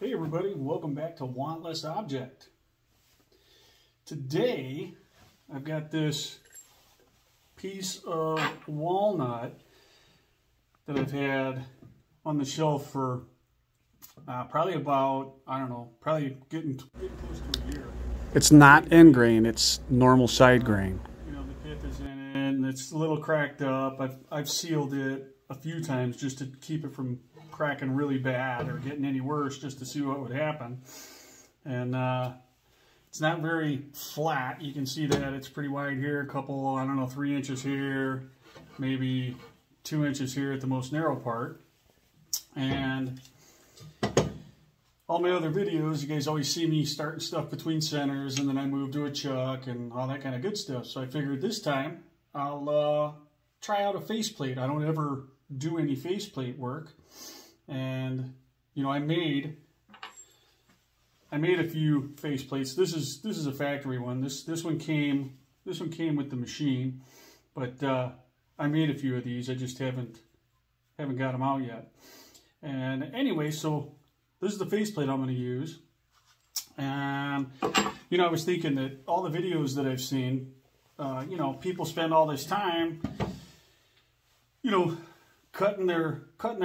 Hey everybody, welcome back to Wantless Object. Today I've got this piece of walnut that I've had on the shelf for probably about, I don't know, probably getting close to a year. It's not end grain, it's normal side grain. You know, the pith is in it and it's a little cracked up. I've sealed it a few times just to keep it from cracking really bad or getting any worse, just to see what would happen. And it's not very flat. You can see that it's pretty wide here, a couple, I don't know, 3 inches here, maybe 2 inches here at the most narrow part. And all my other videos, you guys always see me starting stuff between centers and then I move to a chuck and all that kind of good stuff. So I figured this time I'll try out a faceplate. I don't ever do any faceplate work. And you know, I made a few faceplates. This is a factory one. This one came with the machine, but I made a few of these. I just haven't got them out yet. And anyway, so this is the faceplate I'm going to use. And you know, I was thinking that all the videos that I've seen, you know, people spend all this time, you know, cutting their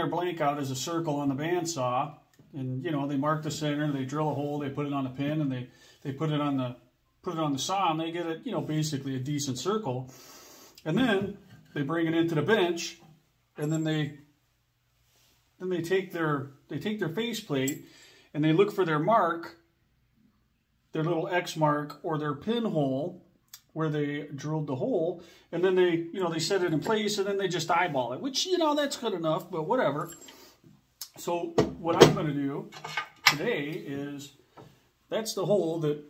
blank out as a circle on the bandsaw, and you know, they mark the center, they drill a hole, they put it on a pin, and they put it on the saw, and they get it, you know, basically a decent circle. And then they bring it into the bench, and then they take their faceplate and they look for their mark, their little X mark or their pinhole where they drilled the hole, and then they, you know, they set it in place and then they just eyeball it, which, you know, that's good enough, but whatever. So what I'm going to do today is that's the hole that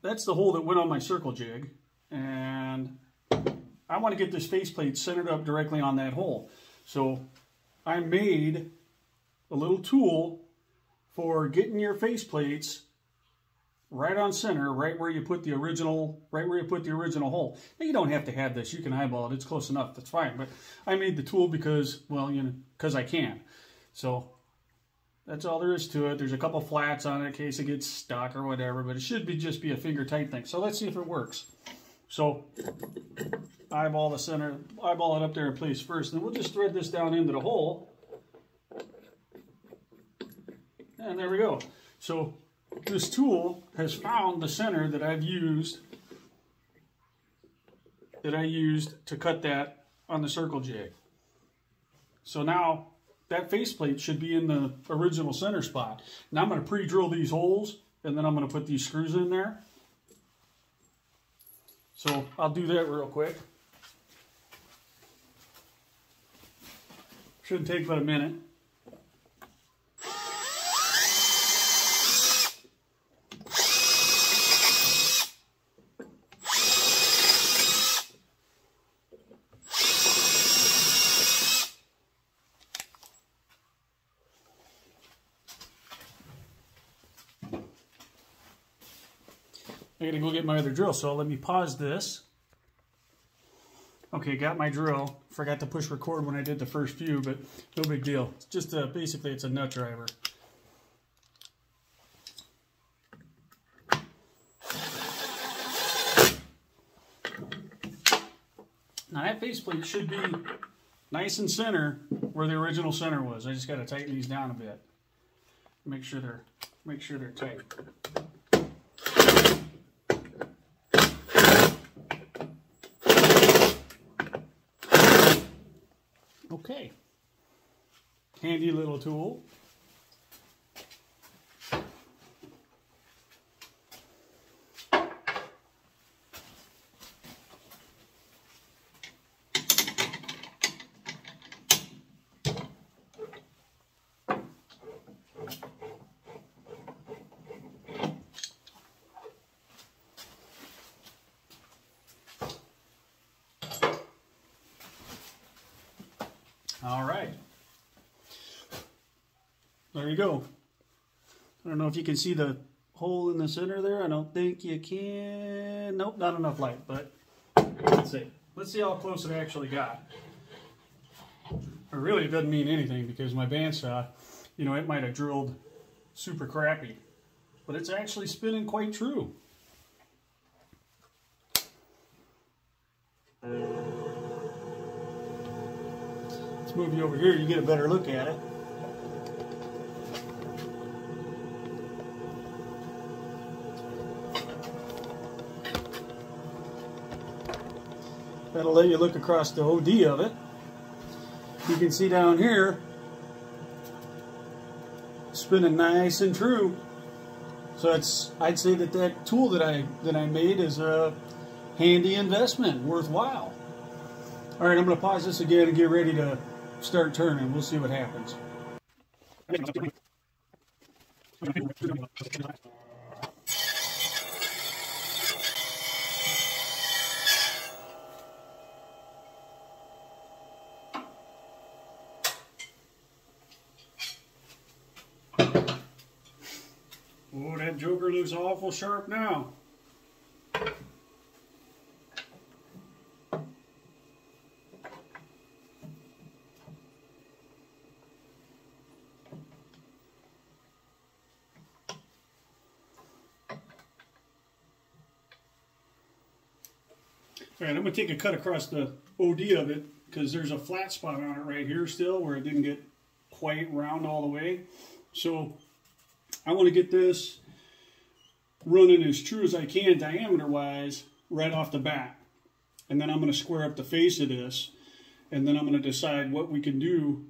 went on my circle jig, and I want to get this faceplate centered up directly on that hole. So I made a little tool for getting your faceplates right on center, right where you put the original hole. Now, you don't have to have this. You can eyeball it. It's close enough. That's fine. But I made the tool because, well, you know, because I can. So that's all there is to it. There's a couple flats on it in case it gets stuck or whatever, but it should just be a finger tight thing. So let's see if it works. So eyeball it up there in place first, and then we'll just thread this down into the hole. And there we go. So this tool has found the center that I used to cut that on the circle jig. So now that faceplate should be in the original center spot. Now I'm going to pre-drill these holes, and then I'm going to put these screws in there. So I'll do that real quick. Shouldn't take but a minute. I gotta go get my other drill, so let me pause this. Okay, got my drill. Forgot to push record when I did the first few, but no big deal. It's just basically it's a nut driver. Now that faceplate should be nice and center where the original center was. I just gotta tighten these down a bit. Make sure they're tight. Okay, handy little tool. All right, there you go. I don't know if you can see the hole in the center there. I don't think you can. Nope, not enough light, but let's see. Let's see how close it actually got. Or really, it doesn't mean anything because my bandsaw, you know, it might have drilled super crappy. But it's actually spinning quite true. Let's move you over here, you get a better look at it. That'll let you look across the OD of it. You can see down here, spinning nice and true. So I'd say that tool that I made is a handy investment, worthwhile. All right, I'm going to pause this again and get ready to start turning. We'll see what happens. Oh, that joker looks awful sharp now. All right, I'm going to take a cut across the OD of it because there's a flat spot on it right here still where it didn't get quite round all the way. So I want to get this running as true as I can diameter-wise right off the bat. And then I'm going to square up the face of this. And then I'm going to decide what we can do,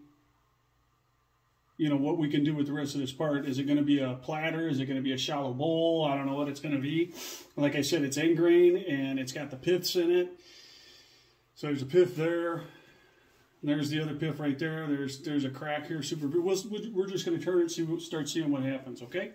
you know, what we can do with the rest of this part. Is it going to be a platter? Is it going to be a shallow bowl? I don't know what it's going to be. Like I said, it's end grain and it's got the piths in it. So there's a pith there. And there's the other pith right there. There's a crack here. Super. We're just going to turn it and start seeing what happens. Okay.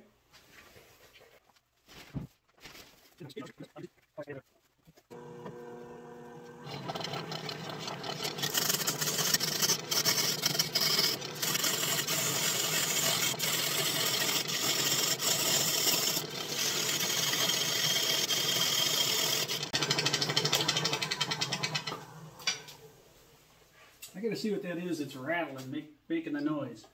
I gotta see what that is. It's rattling, making the noise.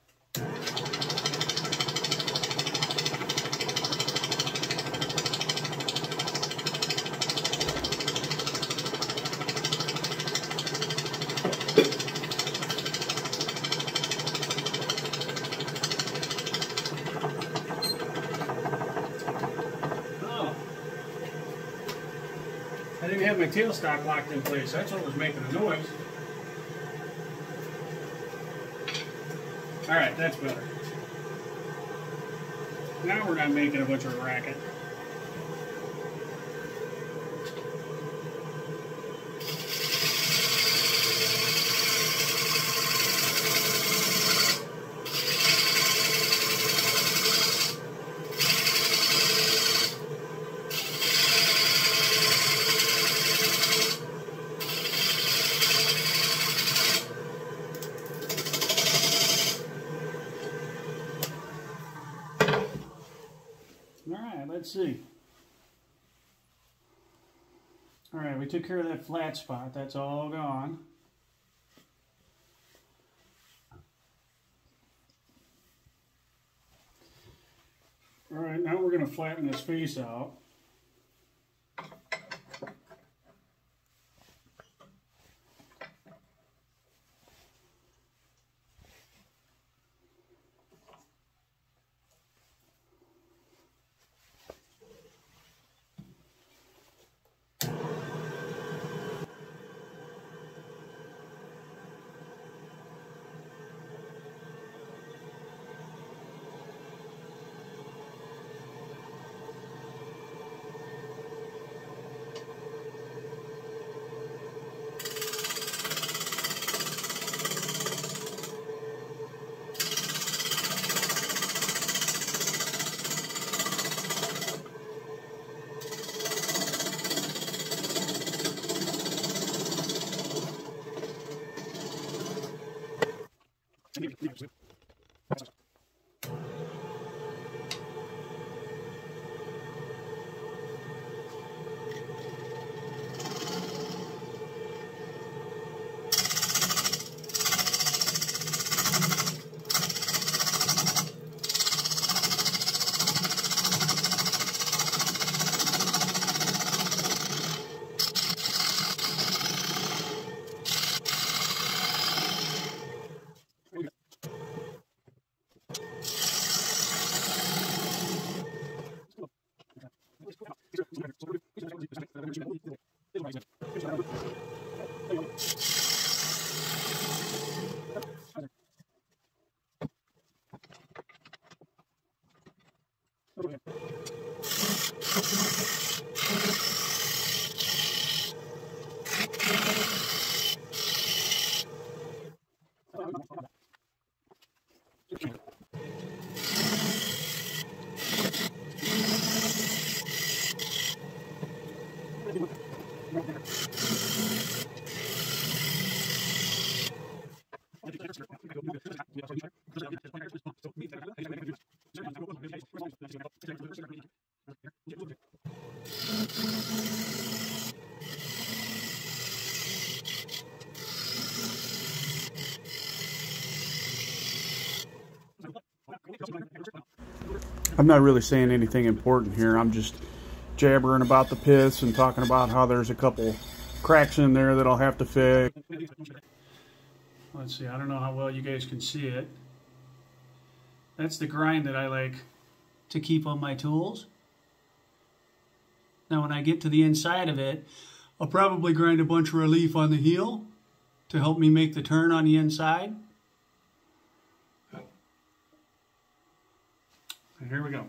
Oh, I didn't have my tailstock locked in place. That's what was making the noise. All right, that's better. Now we're not making a bunch of racket. Let's see. All right, we took care of that flat spot. That's all gone. All right, now we're going to flatten this face out. I'm not really saying anything important here. I'm just jabbering about the piths and talking about how there's a couple cracks in there that I'll have to fix. Let's see, I don't know how well you guys can see it. That's the grind that I like to keep on my tools. Now when I get to the inside of it, I'll probably grind a bunch of relief on the heel to help me make the turn on the inside. And here we go.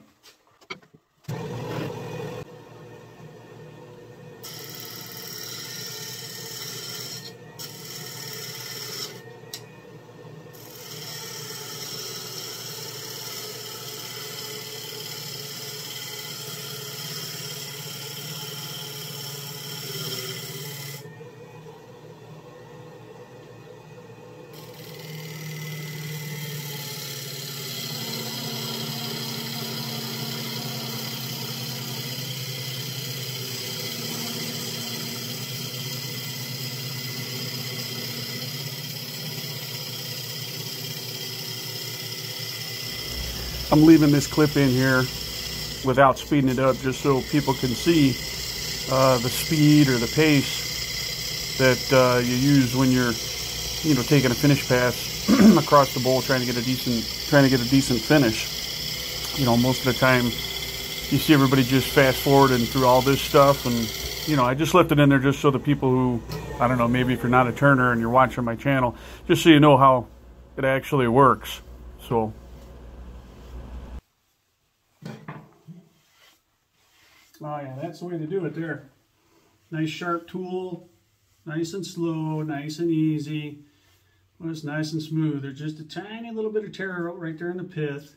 I'm leaving this clip in here without speeding it up just so people can see the speed or the pace that you use when you're, taking a finish pass across the bowl, trying to get a decent finish. Most of the time you see everybody just fast forwarding through all this stuff, and I just left it in there just so the people who, I don't know, maybe if you're not a turner and you're watching my channel, just so you know how it actually works. So. Oh yeah, that's the way to do it there. Nice sharp tool, nice and slow, nice and easy. Well, it's nice and smooth. There's just a tiny little bit of tear out right there in the pith.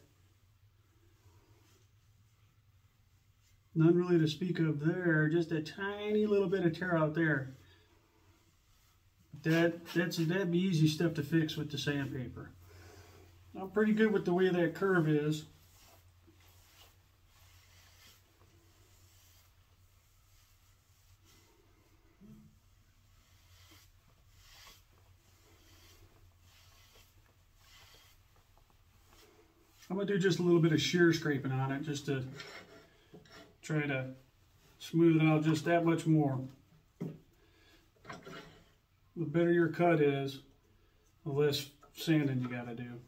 None really to speak of there, just a tiny little bit of tear out there. That'd be easy stuff to fix with the sandpaper. I'm pretty good with the way that curve is. I'm going to do just a little bit of shear scraping on it just to try to smooth it out just that much more. The better your cut is, the less sanding you got to do.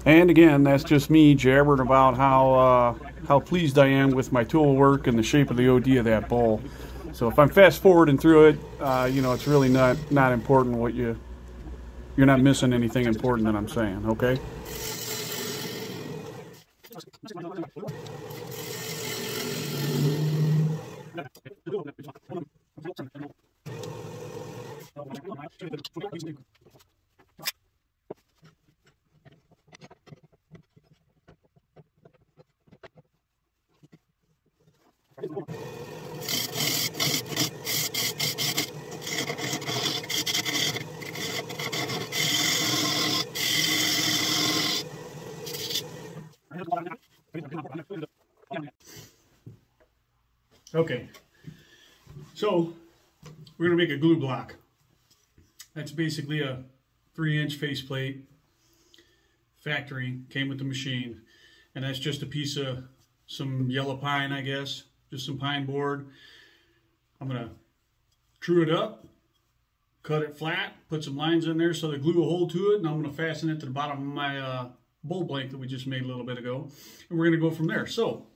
And again, that's just me jabbering about how pleased I am with my tool work and the shape of the OD of that bowl. So if I'm fast forwarding through it, it's really not important what you're not missing anything important that I'm saying, okay? Okay, so we're going to make a glue block. That's basically a 3-inch faceplate. Factory, came with the machine. And that's just a piece of some yellow pine, I guess. Just some pine board. I'm going to true it up, cut it flat, put some lines in there so the glue will hold to it, and I'm going to fasten it to the bottom of my bowl blank that we just made a little bit ago. And we're going to go from there. So,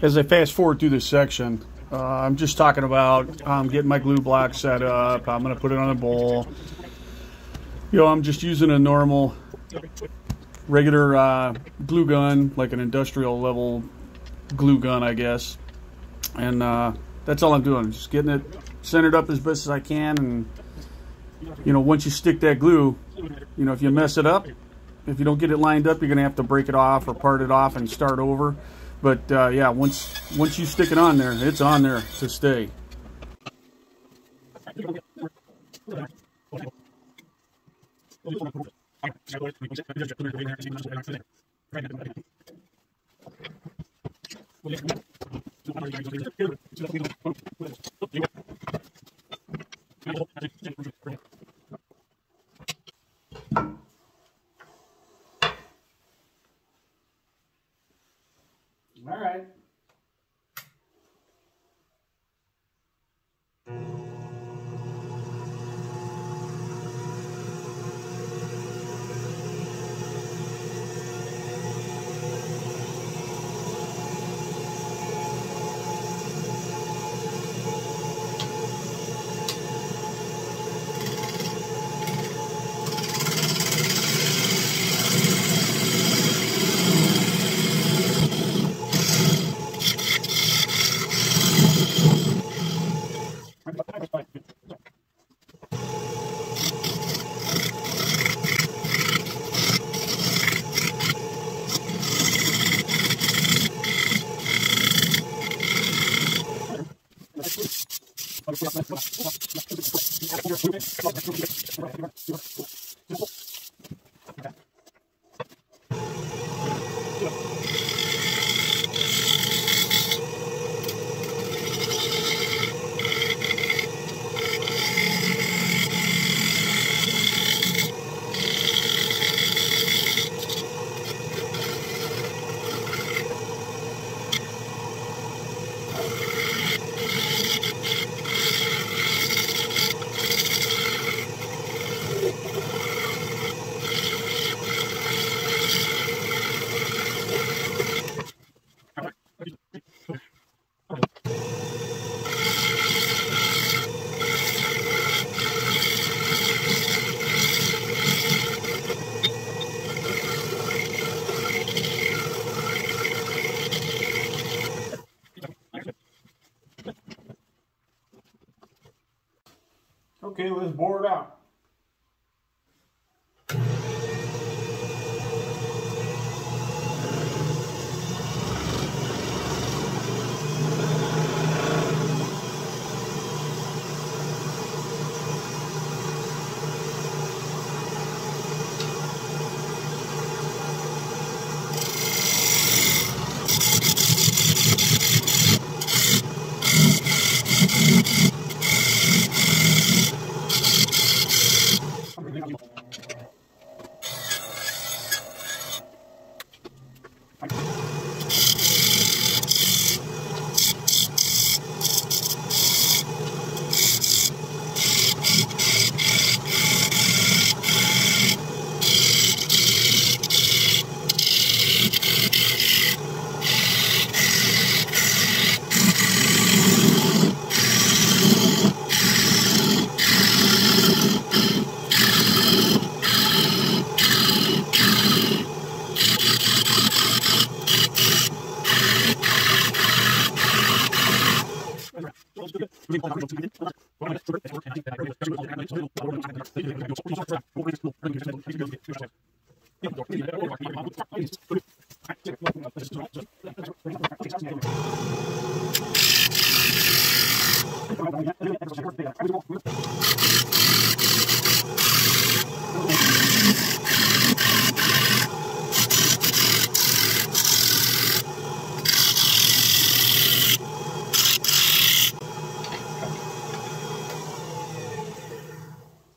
as I fast forward through this section, I'm just talking about getting my glue block set up. I'm going to put it on a bowl. You know, I'm just using a normal, regular glue gun, like an industrial level glue gun, I guess. And that's all I'm doing, just getting it centered up as best as I can. And, you know, once you stick that glue, you know, if you mess it up, if you don't get it lined up, you're going to have to break it off or part it off and start over. But yeah, once you stick it on there, it's on there to stay. All right. Okay, let's bore it out.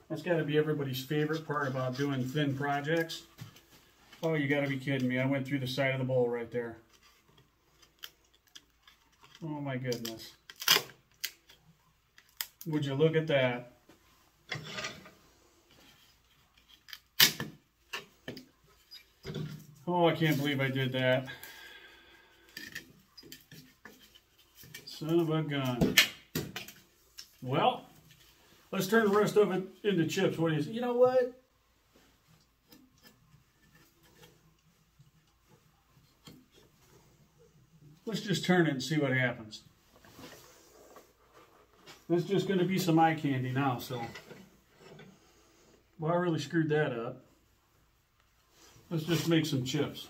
That's got to be everybody's favorite part about doing thin projects. Oh, you got to be kidding me. I went through the side of the bowl right there. Oh my goodness. Would you look at that? Oh, I can't believe I did that. Son of a gun. Well, let's turn the rest of it into chips. What do you say? You know what? Let's just turn it and see what happens. This is just going to be some eye candy now, so. Well, I really screwed that up. Let's just make some chips.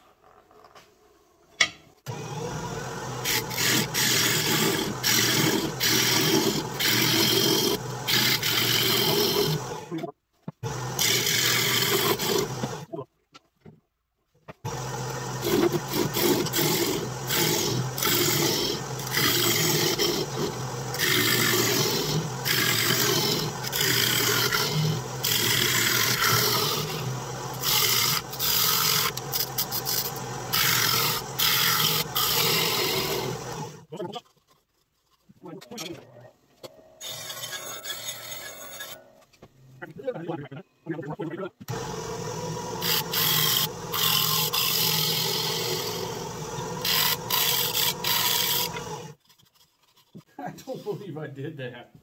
I don't believe I did that.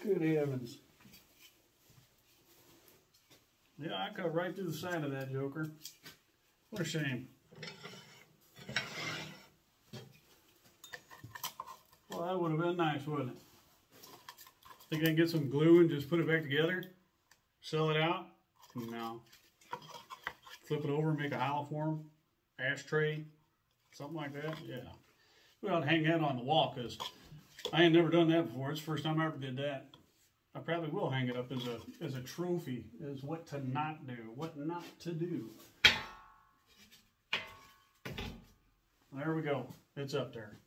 Good heavens. Yeah, I cut right through the side of that joker. What a shame. Well, that would have been nice, wouldn't it? Think I can get some glue and just put it back together? Sell it out? No. Flip it over, make a hollow form, ashtray, something like that? Yeah. We ought to hang that on the wall because I ain't never done that before. It's the first time I ever did that. I probably will hang it up as a trophy, as what to not do, what not to do. There we go. It's up there.